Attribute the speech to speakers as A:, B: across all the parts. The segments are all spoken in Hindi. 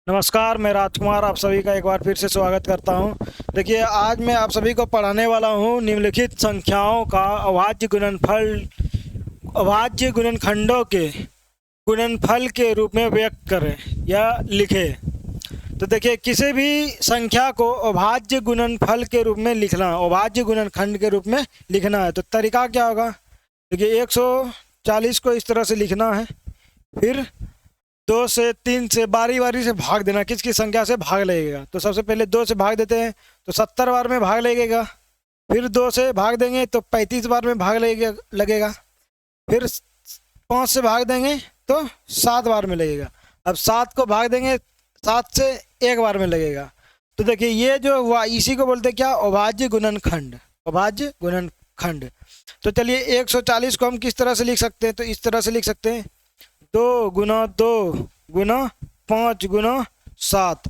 A: नमस्कार, मैं राजकुमार आप सभी का एक बार फिर से स्वागत करता हूं। देखिए, आज मैं आप सभी को पढ़ाने वाला हूं निम्नलिखित संख्याओं का अभाज्य गुणनखंडों के गुणनफल के रूप में व्यक्त करें या लिखें। तो देखिए, किसी भी संख्या को अभाज्य गुणनफल के रूप में लिखना, अभाज्य गुणनखंड के रूप में लिखना है तो तरीका क्या होगा। देखिए, 140 को इस तरह से लिखना है, फिर 2 से 3 से बारी बारी से भाग देना, किसकी संख्या से भाग लगेगा। तो सबसे पहले 2 से भाग देते हैं तो 70 बार में भाग लगेगा, फिर 2 से भाग देंगे तो 35 बार में भाग लगेगा, फिर 5 से भाग देंगे तो 7 बार में लगेगा। अब 7 को भाग देंगे 7 से 1 बार में लगेगा। तो देखिए, ये जो हुआ इसी को बोलते हैं क्या, अभाज्य गुणनखंड, अभाज्य गुणनखंड। तो चलिए 140 को हम किस तरह से लिख सकते हैं, तो इस तरह से लिख सकते हैं 2 गुना 2 गुना 5 गुना 7।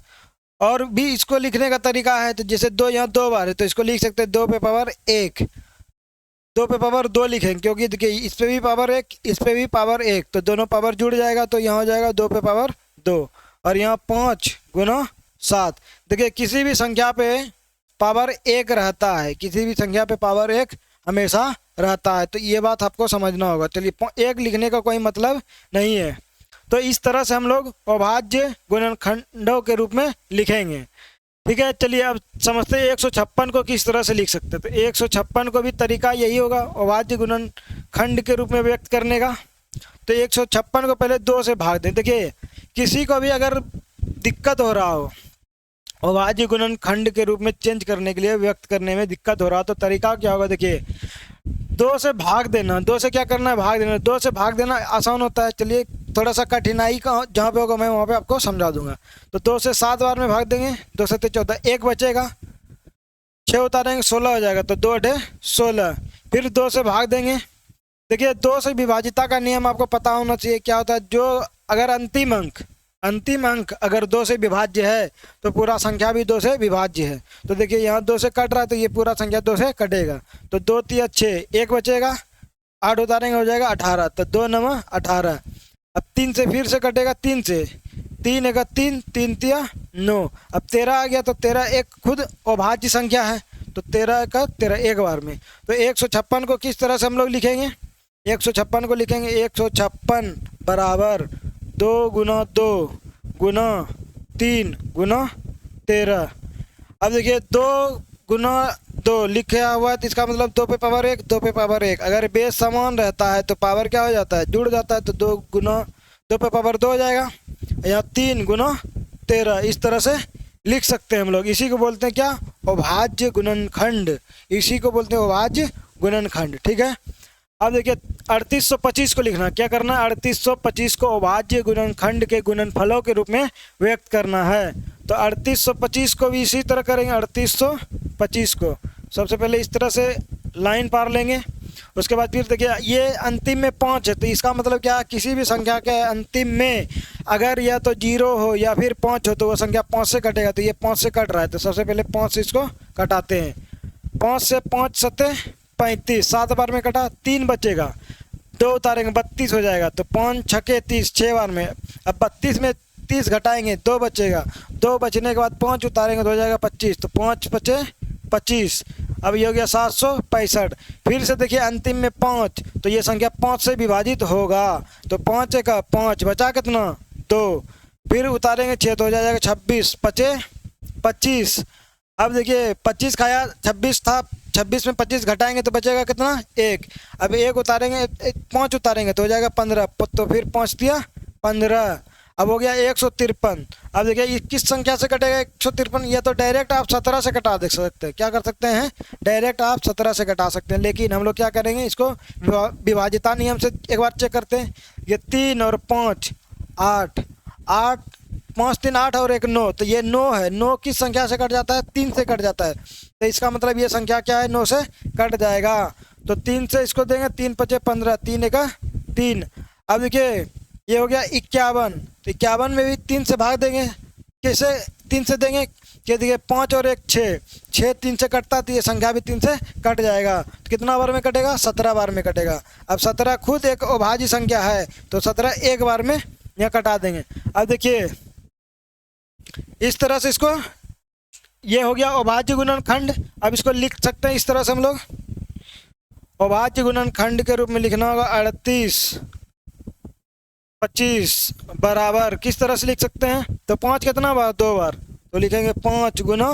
A: और भी इसको लिखने का तरीका है, तो जैसे 2 यहाँ 2 बार है तो इसको लिख सकते हैं 2 पे पावर 1, 2 पे पावर 2 लिखेंगे क्योंकि देखिए इस पे भी पावर 1 इस पे भी पावर 1, तो दोनों पावर जुड़ जाएगा तो यहाँ हो जाएगा 2 पे पावर 2। और यहाँ 5 गुना 7। देखिए, किसी भी संख्या पे पावर 1 रहता है, किसी भी संख्या पे पावर 1 हमेशा रहता है, तो ये बात आपको समझना होगा। चलिए, 1 लिखने का कोई मतलब नहीं है, तो इस तरह से हम लोग अभाज्य गुणनखंडों के रूप में लिखेंगे। ठीक है, चलिए अब समझते हैं 156 को किस तरह से लिख सकते हैं। तो 156 को भी तरीका यही होगा अभाज्य गुणनखंड के रूप में व्यक्त करने का। तो 156 को पहले 2 से भाग दें। देखिए, किसी को भी अगर दिक्कत हो रहा हो अभाज्य गुणनखंड के रूप में चेंज करने के लिए, व्यक्त करने में दिक्कत हो रहा तो तरीका क्या होगा। देखिए, 2 से भाग देना, 2 से क्या करना है, भाग देना। 2 से भाग देना आसान होता है, चलिए थोड़ा सा कठिनाई का जहाँ पे होगा मैं वहाँ पे आपको समझा दूंगा। तो 2 से 7 बार में भाग देंगे, 2 से 14, 1 बचेगा, 6 उतारेंगे 16 हो जाएगा, तो 2 अठे 16। फिर 2 से भाग देंगे। देखिए, 2 से विभाजिता का नियम आपको पता होना चाहिए, क्या होता है, जो अगर अंतिम अंक अगर 2 से विभाज्य है तो पूरा संख्या भी 2 से विभाज्य है। तो देखिए, यहाँ 2 से कट रहा है तो ये पूरा संख्या 2 से कटेगा, तो 2 तिया 6, 1 बचेगा, 8 उतारेंगे हो जाएगा 18, तो 2 नवा 18। अब 3 से फिर से कटेगा, 3 से 3 एक 3, 3 तिया 9। अब 13 आ गया, तो 13 एक खुद अभाज्य संख्या है, तो 13 का 13 एक बार में। तो 156 को किस तरह से हम लोग लिखेंगे, 156 को लिखेंगे 156 बराबर 2 गुना 2 गुना 3 गुना 13। अब देखिए, 2 गुना 2 लिखा हुआ है तो इसका मतलब 2 पे पावर 1, 2 पे पावर 1। अगर बेस समान रहता है तो पावर क्या हो जाता है, जुड़ जाता है, तो 2 गुना 2 पे पावर 2 हो जाएगा। यहाँ 3 गुना 13, इस तरह से लिख सकते हैं हम लोग। इसी को बोलते हैं क्या, अभाज्य गुणनखंड, इसी को बोलते हैं अभाज्य गुणनखंड। ठीक है, अब देखिए 3825 को लिखना, क्या करना है, 3825 को अभाज्य गुणनखंड के गुणनफलों के रूप में व्यक्त करना है। तो 3825 को भी इसी तरह करेंगे। 3825 को सबसे पहले इस तरह से लाइन पार लेंगे, उसके बाद फिर देखिए ये अंतिम में 5 है, तो इसका मतलब क्या है, किसी भी संख्या के अंतिम में अगर या तो 0 हो या फिर 5 हो तो वो संख्या 5 से कटेगा। तो ये 5 से कट रहा है, तो सबसे पहले 5 से इसको कटाते हैं। 5 से 5 सत्ते 35, 7 बार में कटा, 3 बचेगा, 2 उतारेंगे 32 हो जाएगा, तो 5 छके 30, 6 बार में। अब 32 में 30 घटाएंगे, 2 बचेगा, 2 बचने के बाद 5 उतारेंगे तो हो जाएगा 25, तो 5 बचे 25। अब ये हो गया 765। फिर से देखिए अंतिम में 5, तो ये संख्या 5 से विभाजित होगा, तो 5 का 5 बचा कितना 2, फिर उतारेंगे 6 तो हो जाएगा 26, बचे 25। अब देखिए 25 खाया 26 था, 26 में 25 घटाएंगे तो बचेगा कितना 1। अब 1 उतारेंगे 5 उतारेंगे तो हो जाएगा 15, तो फिर 5 दिया 15। अब हो गया 153। अब देखिए ये किस संख्या से कटेगा 153, या तो डायरेक्ट आप 17 से कटा दे सकते हैं, क्या कर सकते हैं, डायरेक्ट आप 17 से कटा सकते हैं। लेकिन हम लोग क्या करेंगे, इसको विभाजिता नियम से एक बार चेक करते हैं। ये 3 और 5 8, 8 5 3 8 और 1 9, तो ये 9 है, 9 किस संख्या से कट जाता है, 3 से कट जाता है, तो इसका मतलब ये संख्या क्या है, 9 से कट जाएगा। तो 3 से इसको देंगे, 3 5 15, 3 एक 3। अब देखिए ये हो गया 51, तो 51 में भी 3 से भाग देंगे, कैसे 3 से देंगे, कि देखिए 5 और 1 6, 6 3 से कटता तो ये संख्या भी 3 से कट जाएगा, तो कितना बार में कटेगा, 17 बार में कटेगा। अब 17 खुद एक अभाज्य संख्या है, तो 17 एक बार में यहाँ कटा देंगे। अब देखिए इस तरह से इसको, ये हो गया अभाज्य गुणनखंड। अब इसको लिख सकते हैं इस तरह से हम लोग, अभाज्य गुणनखंड के रूप में लिखना होगा 38 25 बराबर, किस तरह से लिख सकते हैं, तो 5 कितना बार, 2 बार, तो लिखेंगे 5 गुना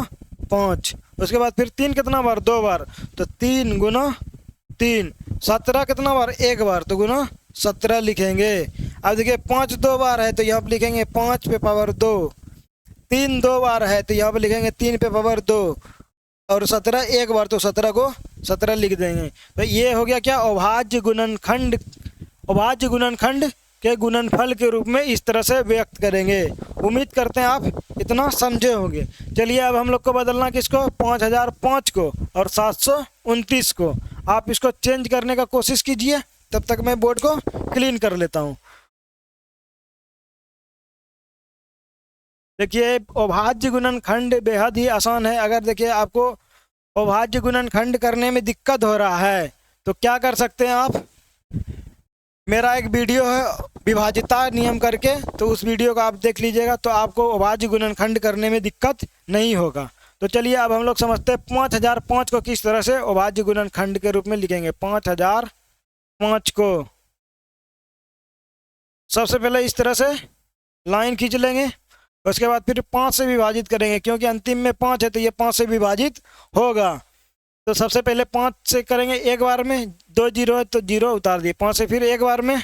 A: 5। उसके बाद फिर 3 कितना बार, 2 बार, तो 3 गुना 3। 17 कितना बार, 1 बार, तो गुना 17 लिखेंगे। अब देखिए 5 2 बार है तो यहाँ पर लिखेंगे 5 पे पावर 2, 3 2 बार है तो यहाँ पर लिखेंगे 3 पे पावर 2, और 17 1 बार तो 17 को 17 लिख देंगे। तो ये हो गया क्या, अभाज्य गुणनखंड। अभाज्य गुणनखंड के गुणनफल के रूप में इस तरह से व्यक्त करेंगे। उम्मीद करते हैं आप इतना समझे होंगे। चलिए अब हम लोग को बदलना किसको, 5005 को और 729 को। आप इसको चेंज करने का कोशिश कीजिए, तब तक मैं बोर्ड को क्लीन कर लेता हूँ। देखिए अभाज्य गुणनखंड बेहद ही आसान है। अगर देखिए आपको अभाज्य गुणनखंड करने में दिक्कत हो रहा है तो क्या कर सकते हैं आप, मेरा एक वीडियो है विभाजिता नियम करके, तो उस वीडियो को आप देख लीजिएगा तो आपको अभाज्य गुणनखंड करने में दिक्कत नहीं होगा। तो चलिए अब हम लोग समझते हैं 5005 को किस तरह से अभाज्य गुणनखंड के रूप में लिखेंगे। 5005 को सबसे पहले इस तरह से लाइन खींच लेंगे, उसके बाद फिर 5 से विभाजित करेंगे, क्योंकि अंतिम में 5 है तो ये 5 से विभाजित होगा। तो सबसे पहले 5 से करेंगे एक बार में, 2 जीरो है तो 0 उतार दिए, 5 से फिर एक बार में।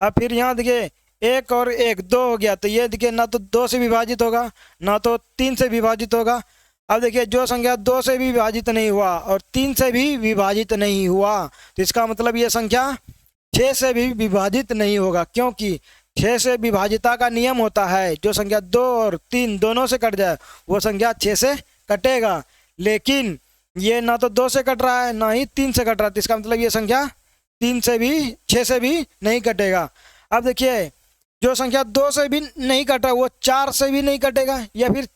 A: अब फिर यहाँ देखिए 1 और 1 2 हो गया, तो ये देखिए ना तो 2 से विभाजित होगा ना तो 3 से विभाजित होगा। अब देखिए जो संख्या 2 से भी विभाजित नहीं हुआ और 3 से भी विभाजित नहीं हुआ, तो इसका मतलब ये संख्या 6 से भी विभाजित नहीं होगा, क्योंकि 6 से विभाजिता का नियम होता है जो संख्या 2 और 3 दोनों से कट जाए वो संख्या 6 से कटेगा। लेकिन ये ना तो 2 से कट रहा है ना ही 3 से कट रहा है, तो इसका मतलब ये संख्या 3 से भी 6 से भी नहीं कटेगा। अब देखिए जो संख्या 2 से भी नहीं कट रहा वो 4 से भी नहीं कटेगा, या फिर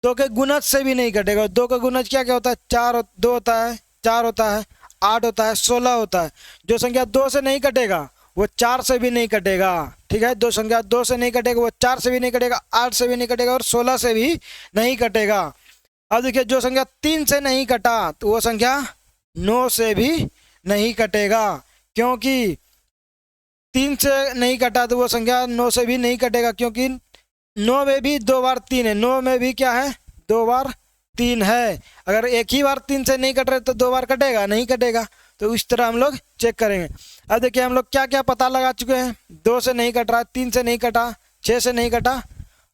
A: 2 के गुणज से भी नहीं कटेगा। 2 का गुणज क्या क्या होता है, 4 2 होता है, 4 होता है, 8 होता है, 16 होता है। जो संख्या 2 से नहीं कटेगा वो 4 से भी नहीं कटेगा, ठीक है। दो संख्या 2 से नहीं कटेगा वो 4 से भी नहीं कटेगा, 8 से भी नहीं कटेगा और 16 से भी नहीं कटेगा। अब देखिए जो संख्या 3 से नहीं कटा तो वो संख्या 9 से भी नहीं कटेगा, क्योंकि 3 से नहीं कटा तो वो संख्या 9 से भी नहीं कटेगा, क्योंकि 9 में भी 2 बार 3 है, 9 में भी क्या है 2 बार 3 है। अगर एक ही बार 3 से नहीं कट रहे तो 2 बार कटेगा, नहीं कटेगा। तो इस तरह हम लोग चेक करेंगे। अब देखिए हम लोग क्या क्या पता लगा चुके हैं, 2 से नहीं कट रहा, 3 से नहीं कटा, 6 से नहीं कटा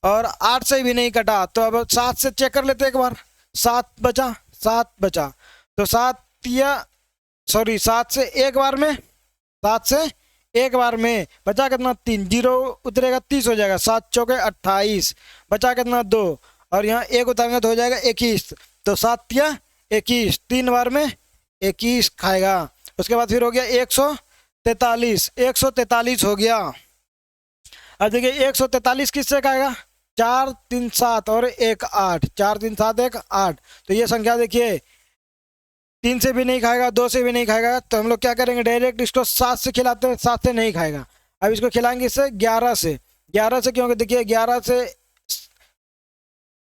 A: और 8 से भी नहीं कटा। तो अब 7 से चेक कर लेते एक बार, 7 बचा, 7 बचा, तो 7 से एक बार में, 7 से एक बार में बचा कितना 3, 0 उतरेगा 30 हो जाएगा, 7 चौके 28, बचा कितना 2 और यहाँ 1 उतारेंगे तो हो जाएगा 21, तो 7 या 21, 3 बार में 21 खाएगा। उसके बाद फिर हो गया 143, 143 हो गया। अब देखिए 143 किससे खाएगा, 4 3 7 और 1 8, 4 3 7 1 8, तो ये संख्या देखिए 3 से भी नहीं खाएगा, 2 से भी नहीं खाएगा। तो हम लोग क्या करेंगे, डायरेक्ट इसको 7 से खिलाते हैं, 7 से नहीं खाएगा। अब इसको खिलाएंगे इससे 11 से, 11 से, क्योंकि देखिए 11 से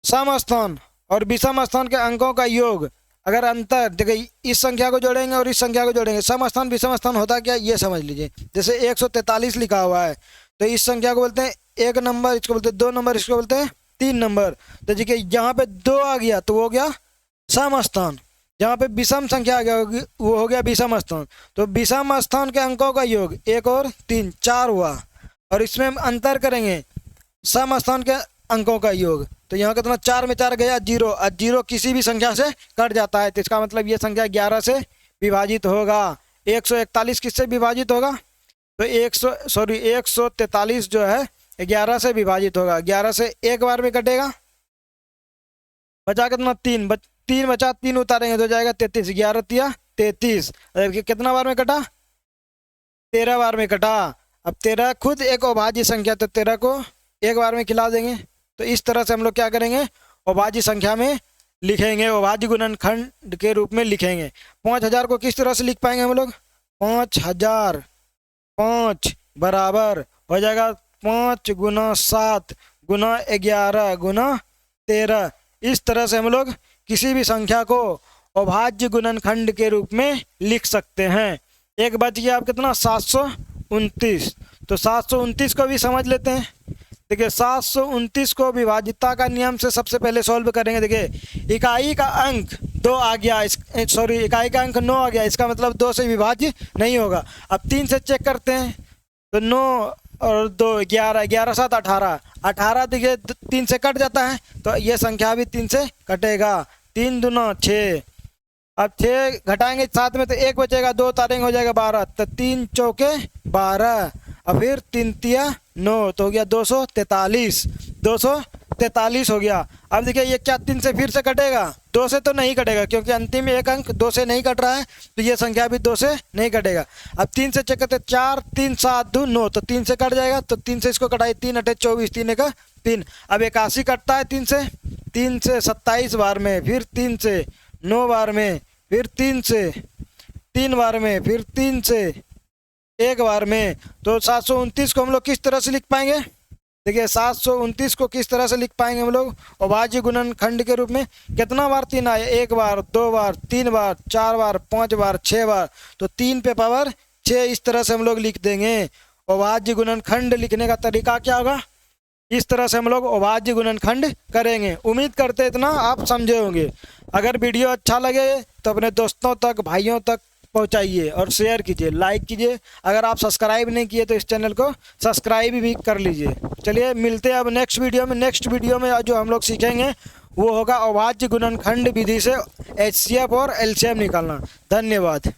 A: सम स्थान और विषम स्थान के अंकों का योग, अगर अंतर देखिए इस संख्या को जोड़ेंगे और इस संख्या को जोड़ेंगे, सम स्थान विषम स्थान होता क्या ये समझ लीजिए। जैसे 143 लिखा हुआ है तो इस संख्या को बोलते हैं 1 नंबर, इसको बोलते हैं 2 नंबर, इसको बोलते हैं 3 नंबर। तो देखिए यहाँ पे 2 आ गया तो वो हो गया सम स्थान, जहाँ पे विषम संख्या आ गया वो हो गया विषम स्थान। तो विषम स्थान के अंकों का योग 1 और 3 4 हुआ, और इसमें हम अंतर करेंगे सम स्थान के अंकों का योग, तो यहाँ कितना 4 में 4 गया 0, और 0 किसी भी संख्या से कट जाता है, तो इसका मतलब ये संख्या 11 से विभाजित होगा। 141 किससे विभाजित होगा, तो 143 जो है 11 से विभाजित होगा, 11 से एक बार में कटेगा, बचा कितना 3 बचा, 3 उतारेंगे तो जाएगा 33, 11 तिया 33। कितना बार में कटा, 13 बार में कटा। अब 13 खुद एक अभाज्य संख्या, तो 13 को एक बार में खिला देंगे। तो इस तरह से हम लोग क्या करेंगे, अभाज्य संख्या में लिखेंगे, अभाज्य गुणनखंड के रूप में लिखेंगे। 5000 को किस तरह से लिख पाएंगे हम लोग, 5005 बराबर हो जाएगा 5 गुना 7 गुना 11 गुना 13। इस तरह से हम लोग किसी भी संख्या को अभाज्य गुणनखंड के रूप में लिख सकते हैं। एक बच गया आप कितना 729। तो 729 को भी समझ लेते हैं। देखिए 729 को विभाज्यता का नियम से सबसे पहले सॉल्व करेंगे। देखिए इकाई का अंक 2 आ गया, इकाई का अंक 9 आ गया, इसका मतलब 2 से विभाज्य नहीं होगा। अब 3 से चेक करते हैं तो 9 और 2 11, 11 7 18, 18 देखिए 3 से कट जाता है तो ये संख्या भी 3 से कटेगा। 3 दूना 6, अब 6 घटाएंगे 7 में तो 1 बचेगा, 2 तारेंगे हो जाएगा 12, तो 3 चौके 12, और फिर 3 तिया 9, तो हो गया 243। 243 हो गया। अब देखिए ये क्या 3 से फिर से कटेगा? 2 से तो नहीं कटेगा क्योंकि अंतिम में एक अंक 2 से नहीं कट रहा है, तो ये संख्या भी 2 से नहीं कटेगा। अब 3 से चेक करते 4 3 7 2 9, तो 3 से कट जाएगा, तो 3 से इसको कटाई 3 8 24, 3 1 3। अब 81 कटता है 3 से 27 बार में, फिर 3 से 9 बार में, फिर 3 से 3 बार में, फिर 3 से 1 बार में। तो 729 को हम लोग किस तरह से लिख पाएंगे? देखिए 729 को किस तरह से लिख पाएंगे हम लोग? अभाज्य गुणनखंड के रूप में। कितना बार 3 आए? 1 बार, 2 बार, 3 बार, 4 बार, 5 बार, 6 बार, तो 3 पे पावर 6 इस तरह से हम लोग लिख देंगे। अभाज्य गुणनखंड लिखने का तरीका क्या होगा? इस तरह से हम लोग अभाज्य गुणनखंड करेंगे। उम्मीद करते इतना आप समझे होंगे। अगर वीडियो अच्छा लगे तो अपने दोस्तों तक, भाइयों तक पहुंचाइए और शेयर कीजिए, लाइक कीजिए। अगर आप सब्सक्राइब नहीं किए तो इस चैनल को सब्सक्राइब भी कर लीजिए। चलिए मिलते हैं अब नेक्स्ट वीडियो में। नेक्स्ट वीडियो में जो हम लोग सीखेंगे वो होगा अभाज्य गुणनखंड विधि से HCF और LCM निकालना। धन्यवाद।